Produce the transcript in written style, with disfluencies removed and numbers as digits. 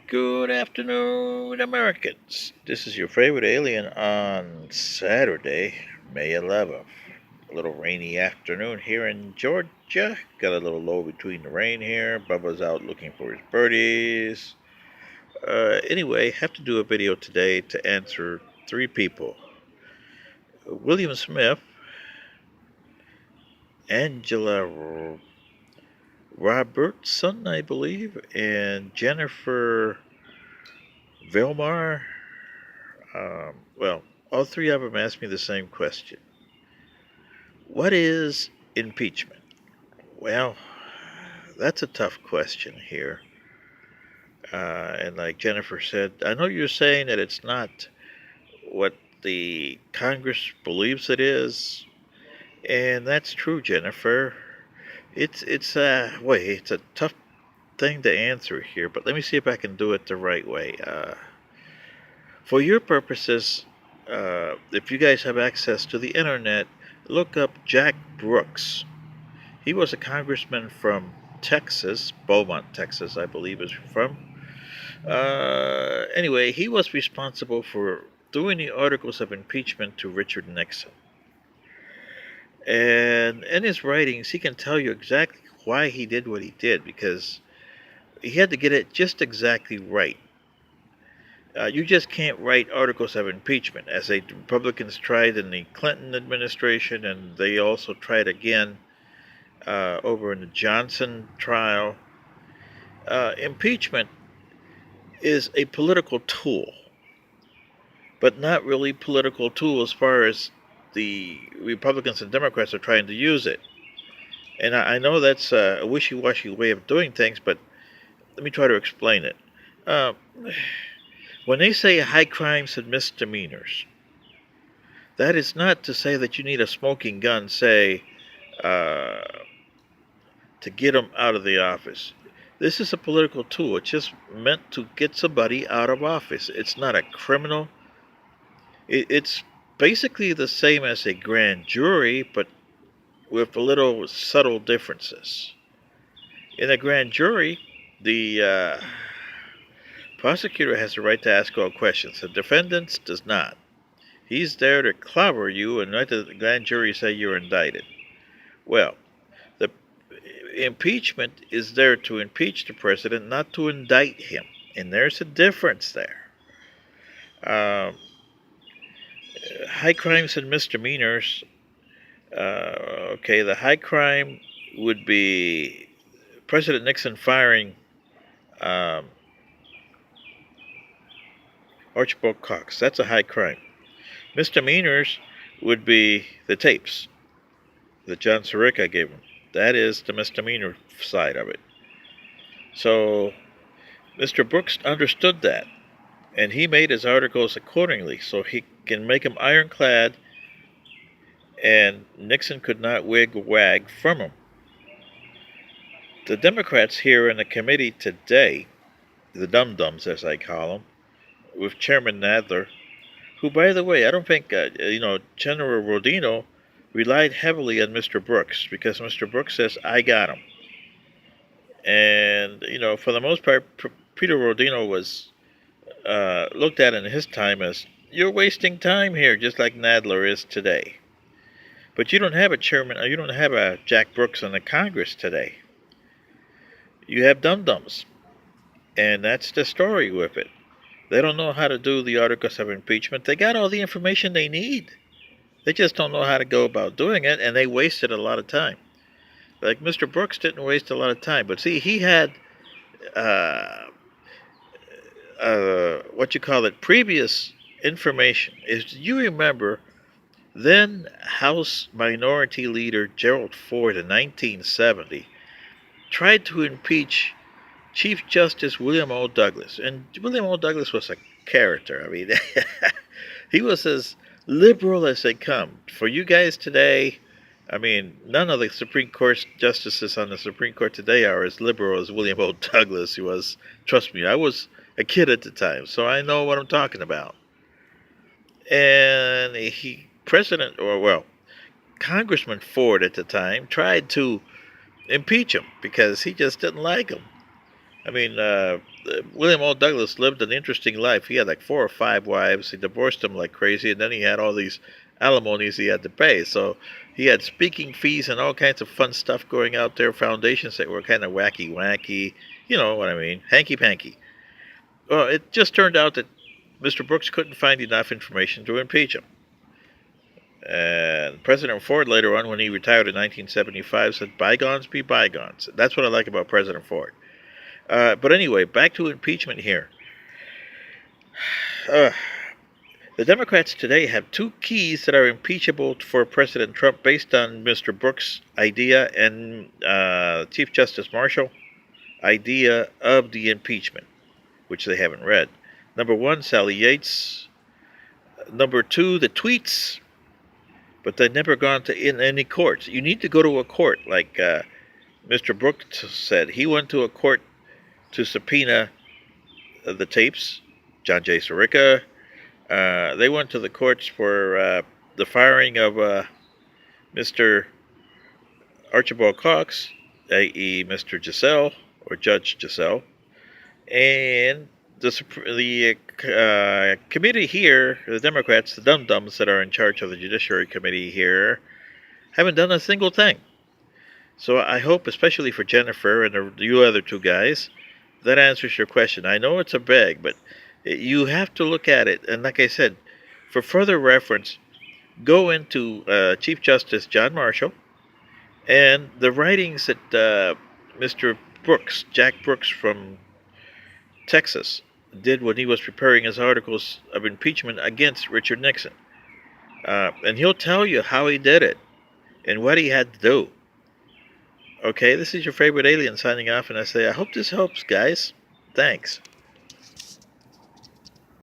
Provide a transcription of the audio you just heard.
Good afternoon, Americans. This is your favorite alien on Saturday, May 11th. A little rainy afternoon here in Georgia. Got a little low between the rain here. Bubba's out looking for his birdies. Anyway, have to do a video today to answer three people: William Smith, Angela Robertson, I believe, and Jennifer Vilmar. Well, all three of them asked me the same question. What is impeachment? Well, that's a tough question here. And like Jennifer said, I know you're saying that it's not what the Congress believes it is, and that's true, Jennifer. It's a tough thing to answer here, but let me see if I can do it the right way. For your purposes, if you guys have access to the internet, look up Jack Brooks. He was a congressman from Texas, Beaumont, Texas, I believe is from. Anyway, he was responsible for doing the articles of impeachment to Richard Nixon. And in his writings, he can tell you exactly why he did what he did, because he had to get it just exactly right. You just can't write articles of impeachment, as the Republicans tried in the Clinton administration, and they also tried again over in the Johnson trial. Impeachment is a political tool, but not really political tool as far as the Republicans and Democrats are trying to use it. And I know that's a wishy-washy way of doing things, but let me try to explain it. Uh, when they say high crimes and misdemeanors, that is not to say that you need a smoking gun, say, uh, to get them out of the office. This is a political tool. It's just meant to get somebody out of office. It's not a criminal. It's basically the same as a grand jury, but with a little subtle differences. In a grand jury, the prosecutor has the right to ask all questions. The defendant does not. He's there to clobber you and let the grand jury say you're indicted. Well, the impeachment is there to impeach the president, not to indict him. And there's a difference there. High crimes and misdemeanors. Okay, the high crime would be President Nixon firing um, Archibald Cox. That's a high crime. Misdemeanors would be the tapes that John Sirica gave him. That is the misdemeanor side of it. So Mr. Brooks understood that, and he made his articles accordingly so he can make them ironclad, and Nixon could not wig or wag from him. The Democrats here in the committee today, the dum-dums as I call them, with Chairman Nadler, who, by the way, I don't think, General Rodino relied heavily on Mr. Brooks, because Mr. Brooks says, I got him. And, for the most part, Peter Rodino was looked at in his time as, you're wasting time here, just like Nadler is today. But you don't have a chairman, or you don't have a Jack Brooks in the Congress today. You have dum-dums. And that's the story with it. They don't know how to do the articles of impeachment. They got all the information they need. They just don't know how to go about doing it, and they wasted a lot of time. Like Mr. Brooks didn't waste a lot of time. But see, he had, previous information. If you remember, then House Minority Leader Gerald Ford in 1970 tried to impeach Chief Justice William O. Douglas. And William O. Douglas was a character. I mean, he was as liberal as they come. For you guys today, I mean, none of the Supreme Court justices on the Supreme Court today are as liberal as William O. Douglas was. Trust me, I was a kid at the time, so I know what I'm talking about. And Congressman Ford at the time tried to impeach him because he just didn't like him. I mean, William O. Douglas lived an interesting life. He had like 4 or 5 wives. He divorced them like crazy, and then he had all these alimonies he had to pay. So he had speaking fees and all kinds of fun stuff going out there, foundations that were kind of wacky, wacky. You know what I mean? Hanky panky. Well, it just turned out that Mr. Brooks couldn't find enough information to impeach him. And President Ford later on, when he retired in 1975, said, bygones be bygones. That's what I like about President Ford. But anyway, back to impeachment here. Uh, the Democrats today have two keys that are impeachable for President Trump based on Mr. Brooks' idea and Chief Justice Marshall idea of the impeachment, which they haven't read. Number one, Sally Yates. Number two, the tweets, but they've never gone to in any courts. You need to go to a court, like Mr. Brooks said. He went to a court to subpoena the tapes, John J. Sirica. They went to the courts for the firing of Mr. Archibald Cox, i.e., Mr. Giselle, or Judge Giselle. And the committee here, the Democrats, the dum-dums that are in charge of the Judiciary Committee here, haven't done a single thing. So I hope, especially for Jennifer and you other two guys, that answers your question. I know it's a beg, but you have to look at it. And like I said, for further reference, go into Chief Justice John Marshall and the writings that Mr. Brooks, Jack Brooks from Texas, did when he was preparing his articles of impeachment against Richard Nixon. And he'll tell you how he did it and what he had to do. Okay, this is your favorite alien signing off, and I say, I hope this helps, guys. Thanks.